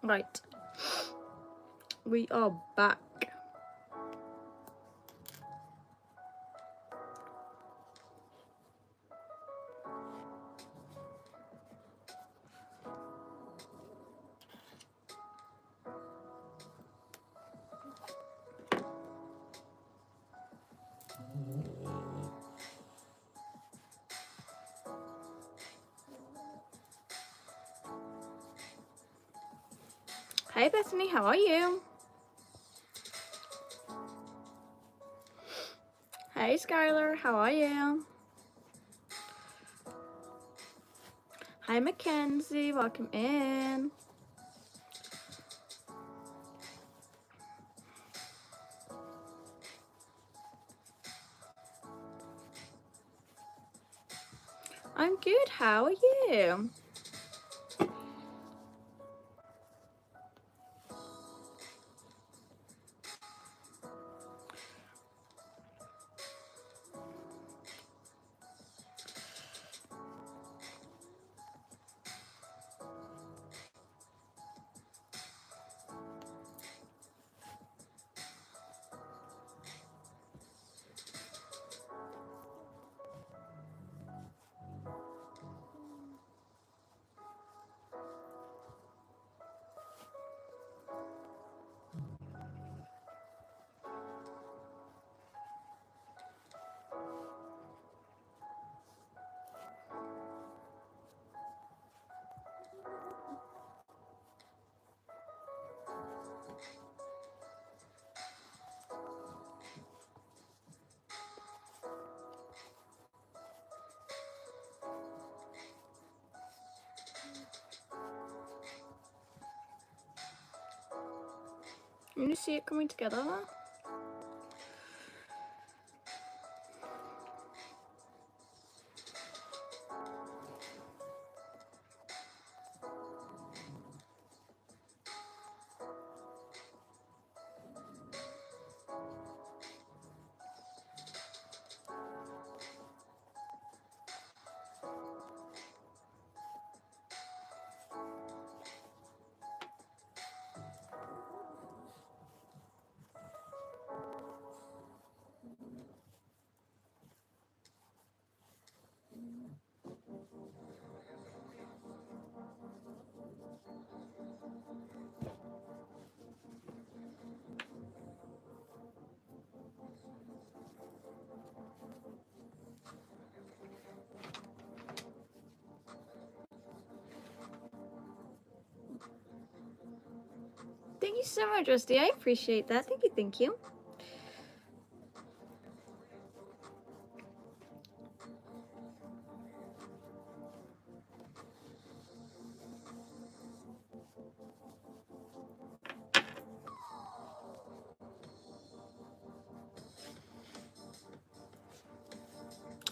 Right, we are back. Hey Bethany, how are you? Hey Skylar, how are you? Hi Mackenzie, welcome in. I'm good, how are you? Can you see it coming together? Thank you so much, Rusty. I appreciate that. Thank you, thank you.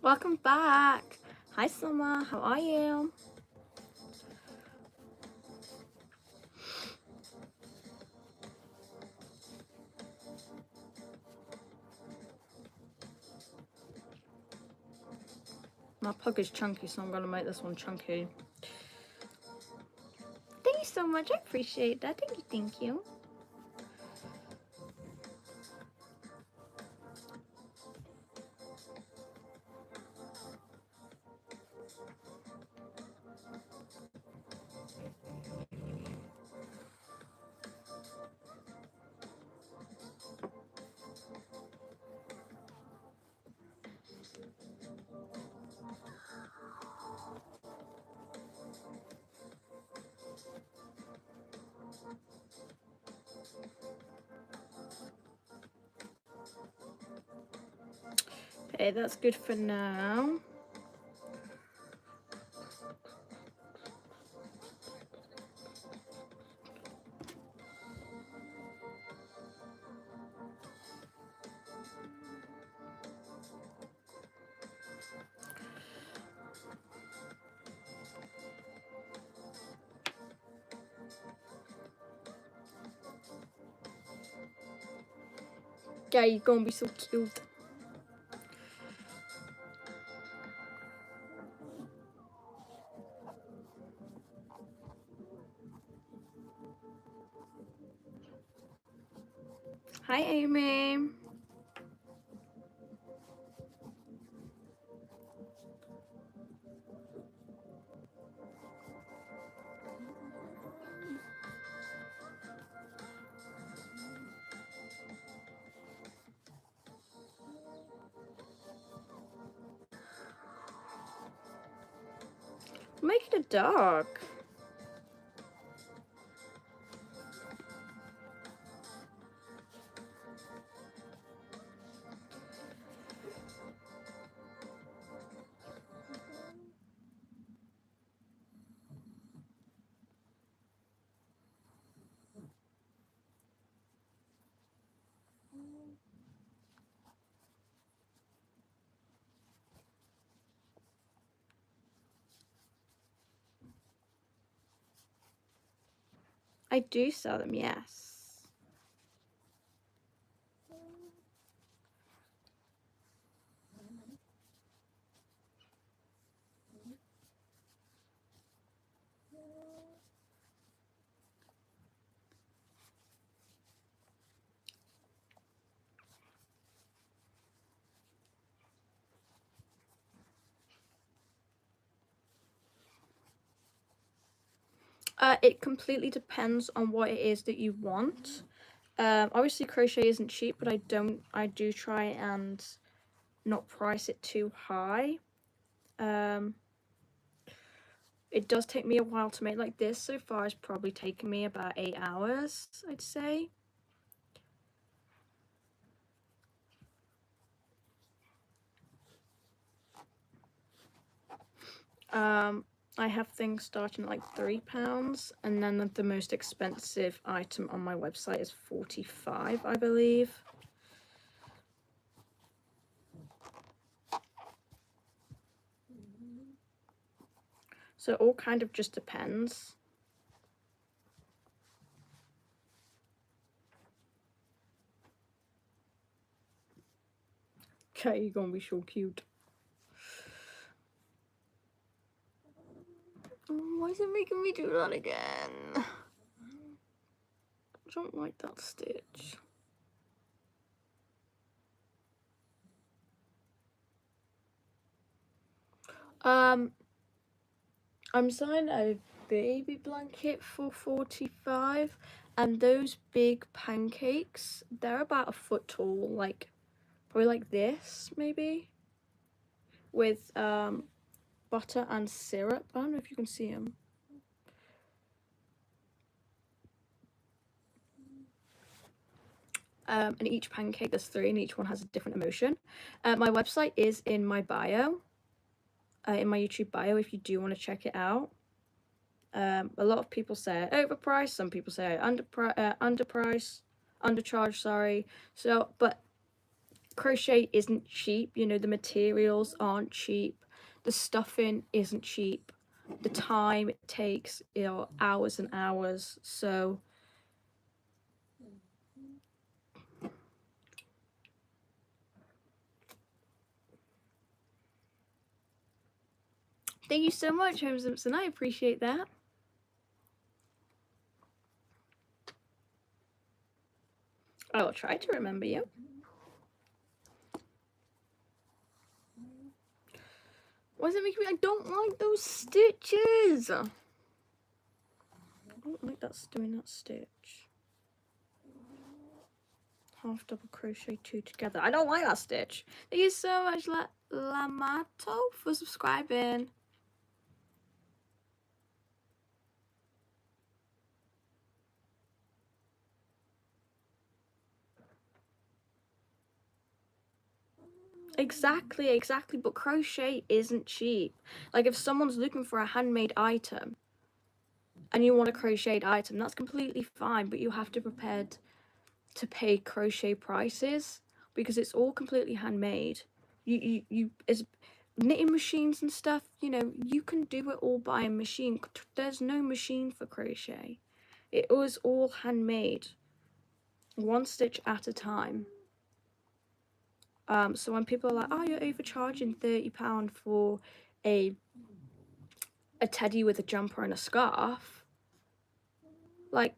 Welcome back. Hi Summer, how are you? My pug is chunky, so I'm gonna make this one chunky. Thank you so much, I appreciate that. Thank you, thank you. Okay, that's good for now. Yeah, you're gonna be so cute. Hi, Amy. Make it a dog. I do sell them, yes. It completely depends on what it is that you want. Obviously crochet isn't cheap, but I do try and not price it too high. It does take me a while to make. Like this so far has probably taken me about 8 hours, I'd say. I have things starting at like £3, and then the most expensive item on my website is £45, I believe. So it all kind of just depends. Okay, you're gonna be so cute. Oh, why is it making me do that again? I don't like that stitch. I'm selling a baby blanket for £45, and those big pancakes, they're about a foot tall, like probably like this maybe, with butter and syrup. I don't know if you can see them. And each pancake, there's 3, and each one has a different emotion. My website is in my bio, in my YouTube bio, if you do want to check it out. A lot of people say overpriced, some people say underpriced, undercharged, sorry. So, but crochet isn't cheap, you know, the materials aren't cheap, the stuffing isn't cheap, the time it takes, you know, hours and hours. So thank you so much, Home Simpson. I appreciate that. I will try to remember you. Why is it making me? I don't like those stitches. I don't like that doing that stitch. Half double crochet 2 together. I don't like that stitch. Thank you so much, Lamato, for subscribing. Exactly, but crochet isn't cheap. Like if someone's looking for a handmade item and you want a crocheted item, that's completely fine, but you have to be prepared to pay crochet prices because it's all completely handmade. You as knitting machines and stuff, you know, you can do it all by a machine. There's no machine for crochet. It was all handmade, one stitch at a time. So when people are like, oh, you're overcharging £30 for a teddy with a jumper and a scarf, like,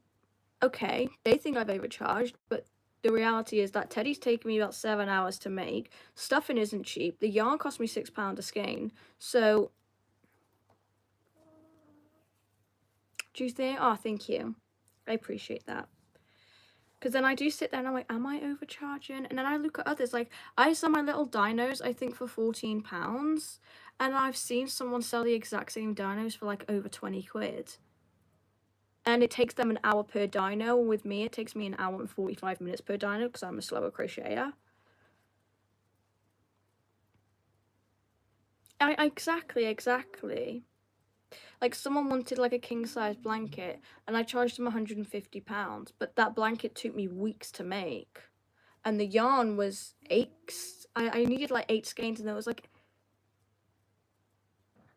okay, they think I've overcharged, but the reality is that teddy's taken me about 7 hours to make. Stuffing isn't cheap. The yarn cost me £6 a skein. So, do you think? Oh, thank you. I appreciate that. Because then I do sit there and I'm like, am I overcharging? And then I look at others. Like, I sell my little dinos, I think, for £14. And I've seen someone sell the exact same dinos for like over 20 quid. And it takes them an hour per dino. With me, it takes me an hour and 45 minutes per dino because I'm a slower crocheter. Exactly. Like, someone wanted like a king-size blanket and I charged them £150, but that blanket took me weeks to make. And the yarn was I needed like 8 skeins, and it was like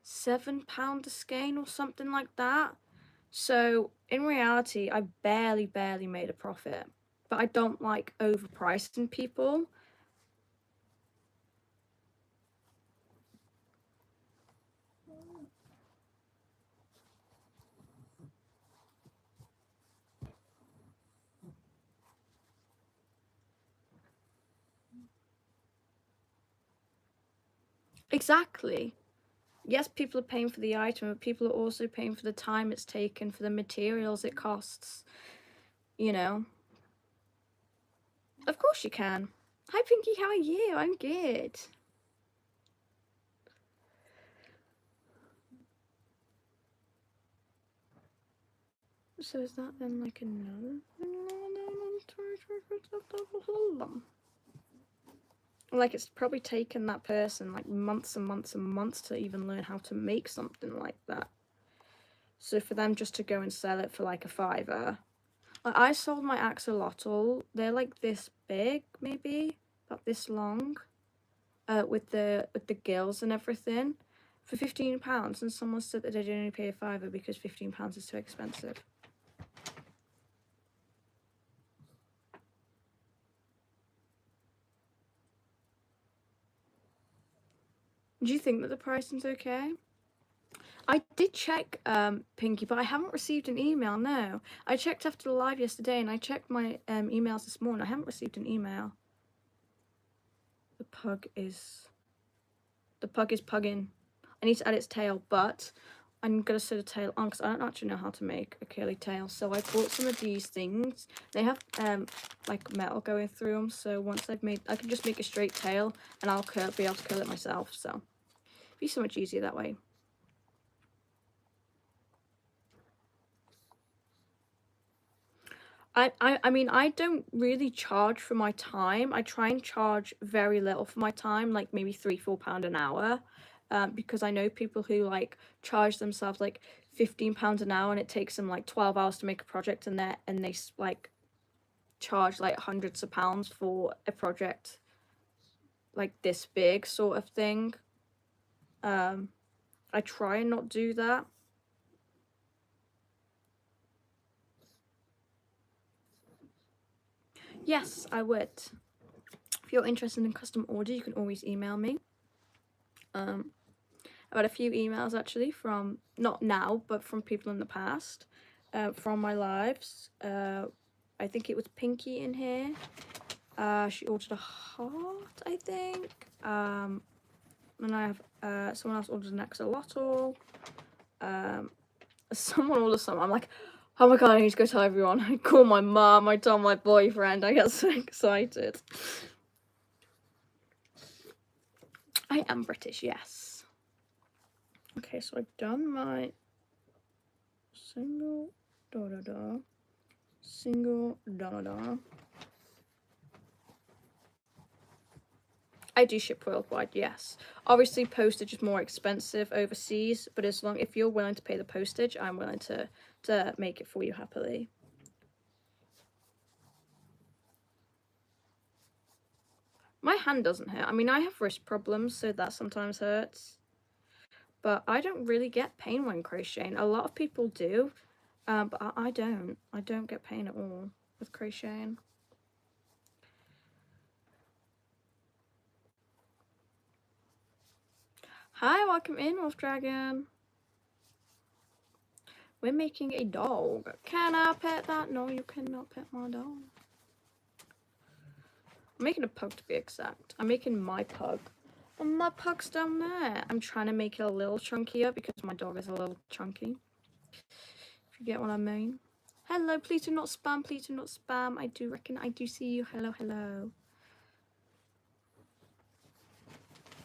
£7 a skein or something like that. So in reality, I barely made a profit. But I don't like overpricing people. Exactly. Yes, people are paying for the item, but people are also paying for the time it's taken, for the materials it costs, you know. Of course you can. Hi Pinky, how are you? I'm good. So is that then like another? Like, it's probably taken that person like months and months and months to even learn how to make something like that. So for them just to go and sell it for like a £5. Like, I sold my axolotl. They're like this big, maybe about this long, with the gills and everything, for £15. And someone said that they'd only pay a £5 because £15 is too expensive. Do you think that the pricing's okay? I did check, Pinky, but I haven't received an email, no. I checked after the live yesterday, and I checked my emails this morning. I haven't received an email. The pug is pugging. I need to add its tail, but I'm going to sew the tail on because I don't actually know how to make a curly tail. So I bought some of these things. They have like metal going through them, so once I've made, I can just make a straight tail, and I'll be able to curl it myself. So it'll be so much easier that way. I mean, I don't really charge for my time. I try and charge very little for my time, like maybe £3-4 an hour, because I know people who like charge themselves like £15 an hour, and it takes them like 12 hours to make a project, and they like charge like hundreds of pounds for a project like this big sort of thing. I try and not do that. Yes, I would. If you're interested in custom order, you can always email me. I've had a few emails actually from, not now, but from people in the past, from my lives. I think it was Pinky in here. She ordered a heart, I think. And I have someone else ordered an axolotl. Someone ordered something. I'm like, oh my god, I need to go tell everyone. I call my mum, I tell my boyfriend. I get so excited. I am British, yes. Okay, so I've done my single da-da-da, single da-da-da. I do ship worldwide, yes. Obviously, postage is more expensive overseas, but if you're willing to pay the postage, I'm willing to make it for you happily. My hand doesn't hurt. I mean, I have wrist problems, so that sometimes hurts. But I don't really get pain when crocheting. A lot of people do, but I don't. I don't get pain at all with crocheting. Hi, welcome in, Wolf Dragon. We're making a dog. Can I pet that? No, you cannot pet my dog. I'm making a pug to be exact. I'm making my pug. And my pug's down there. I'm trying to make it a little chunkier because my dog is a little chunky. If you get what I mean. Hello, please do not spam, please do not spam. I do see you. Hello, hello.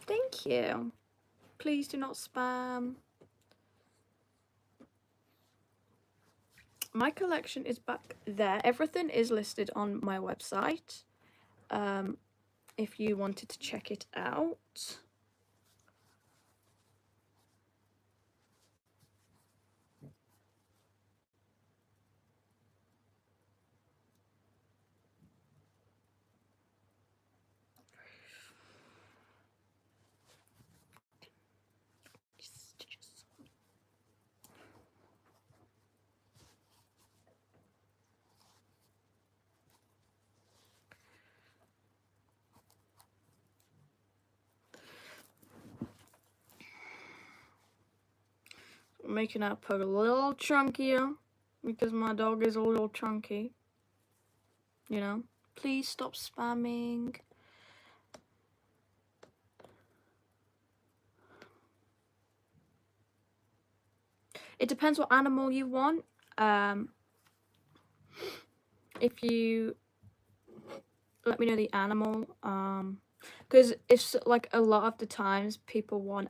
Thank you. Please do not spam. My collection is back there. Everything is listed on my website. If you wanted to check it out. Making that pug a little chunkier because my dog is a little chunky. You know, please stop spamming. It depends what animal you want. If you let me know the animal, because it's like a lot of the times people want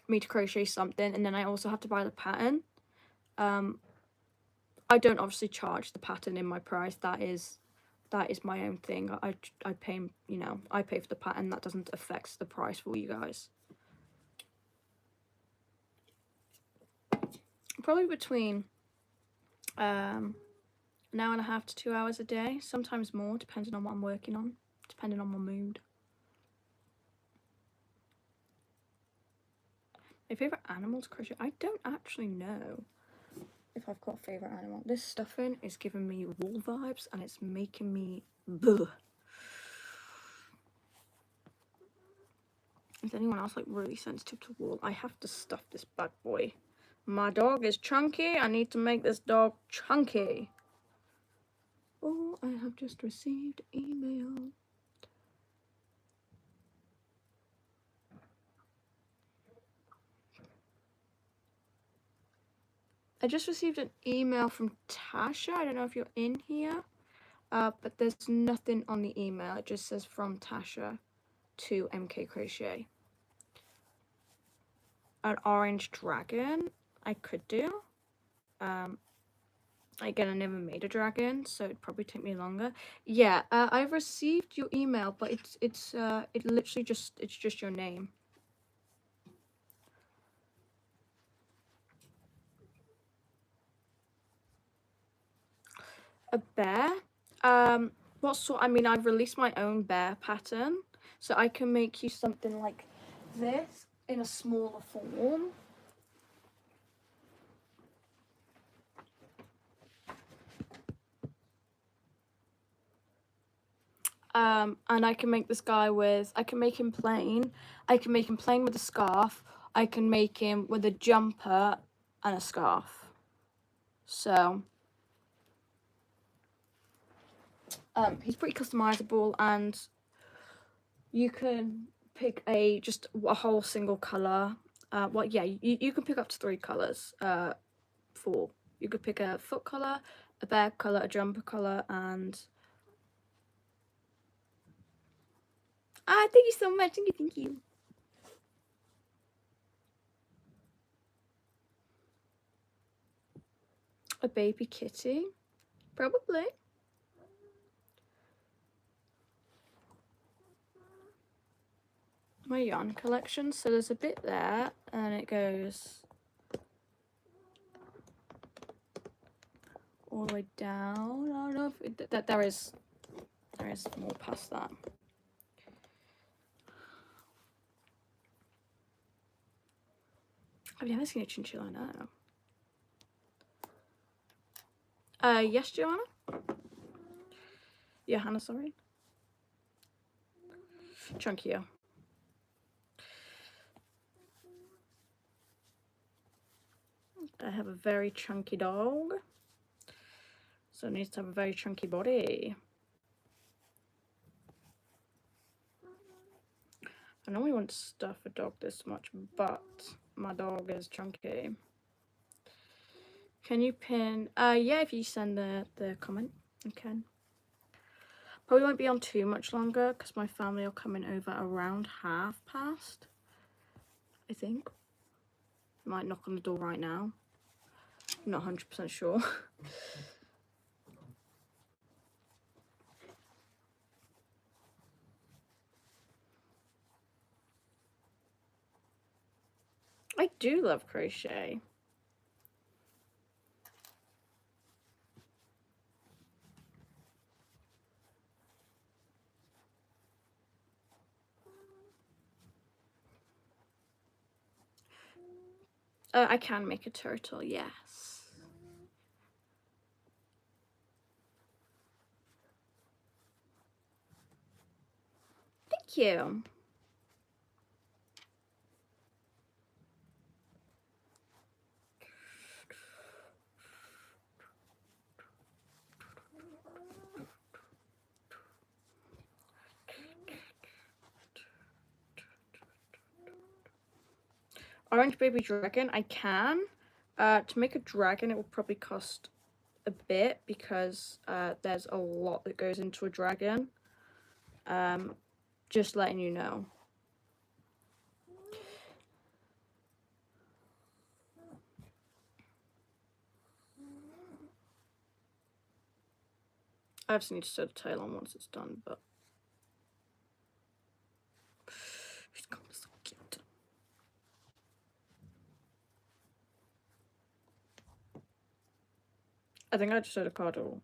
me to crochet something and then I also have to buy the pattern. I don't obviously charge the pattern in my price. That is my own thing. I pay, you know, I pay for the pattern. That doesn't affect the price for you guys. Probably between an hour and a half to 2 hours a day, sometimes more, depending on what I'm working on, depending on my mood. My favorite animal to crochet? I don't actually know if I've got a favorite animal. This stuffing is giving me wool vibes and it's making me bleh. Is anyone else like really sensitive to wool? I have to stuff this bad boy. My dog is chunky. I need to make this dog chunky. Oh, I have just received email. I just received an email from Tasha. I don't know if you're in here, but there's nothing on the email. It just says from Tasha to MKCrochet. An orange dragon I could do. Again, I never made a dragon, so it'd probably take me longer. Yeah, I've received your email, but it's literally just your name. A bear? What sort? I mean, I've released my own bear pattern, so I can make you something like this in a smaller form. And I can make this guy with, I can make him plain. I can make him plain with a scarf. I can make him with a jumper and a scarf. So, he's pretty customizable, and you can pick just a whole single color. Well, yeah, you can pick up to 3 colors. 4. You could pick a foot color, a bear color, a jumper color, and thank you so much. Thank you. A baby kitty, probably. My yarn collection. So there's a bit there, and it goes all the way down. I don't know if there is more past that. I've never seen a chinchilla, no. Yes, Joanna? Johanna, sorry. Chunkier. I have a very chunky dog, so it needs to have a very chunky body. I normally wouldn't stuff a dog this much, but my dog is chunky. Can you pin? Yeah, if you send the comment, you can. Probably won't be on too much longer because my family are coming over around past, I think. Might knock on the door right now. I'm not 100% sure. I do love crochet. I can make a turtle, yes. Thank you. Orange baby dragon, I can. To make a dragon, it will probably cost a bit because there's a lot that goes into a dragon. Just letting you know. I just need to sew the tail on once it's done, but she's gonna be so cute. I think I just sewed a card all.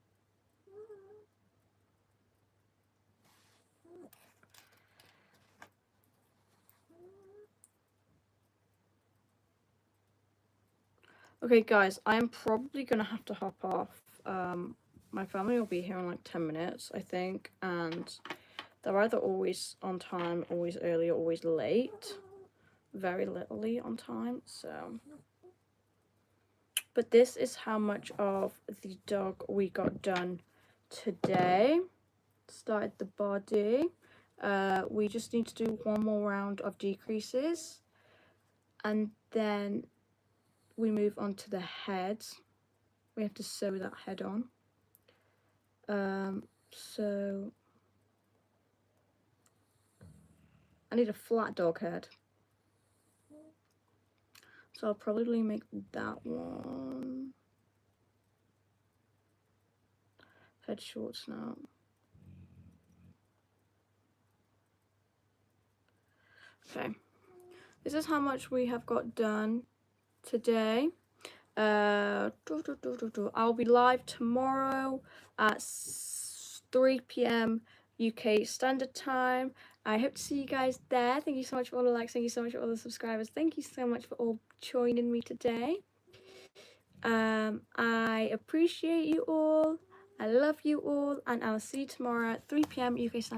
Okay, guys, I am probably gonna have to hop off. My family will be here in like 10 minutes, I think, and they're either always on time, always early, or always late. Very littly on time, so. But this is how much of the dog we got done today. Started the body. We just need to do one more round of decreases, and then we move on to the head. We have to sew that head on. So I need a flat dog head, so I'll probably make that one. Head short snout. Okay, this is how much we have got done today. I'll be live tomorrow at 3 p.m. UK Standard Time. I hope to see you guys there. Thank you so much for all the likes. Thank you so much for all the subscribers. Thank you so much for all joining me today. I appreciate you all. I love you all, and I'll see you tomorrow at 3 p.m. UK Standard